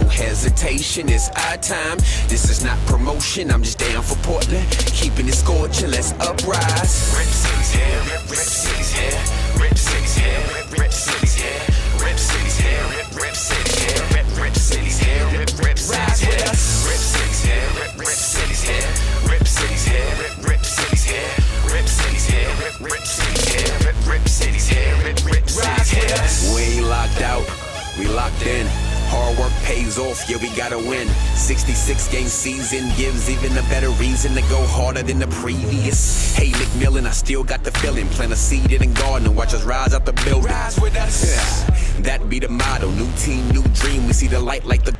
no hesitation, it's our time. This is not promotion, I'm just down for Portland. Keeping it scorching, let's uprise. Rip City's here, rip City's here, rip City's here, rip City's here, rip City's here, rip City's here, rip City's here, rip City's here, rip City's here, rip City's here, rip City's here, rip City's here, rip City's here, rip City's here, rip City's here, rip City's here. We ain't locked out, we locked in. Hard work pays off, yeah, we gotta win. 66-game season gives even a better reason to go harder than the previous. Hey, McMillan, I still got the feeling. Plant a seed in the garden and watch us rise out the building. Rise with us. Yeah, that be the motto. New team, new dream. We see the light like the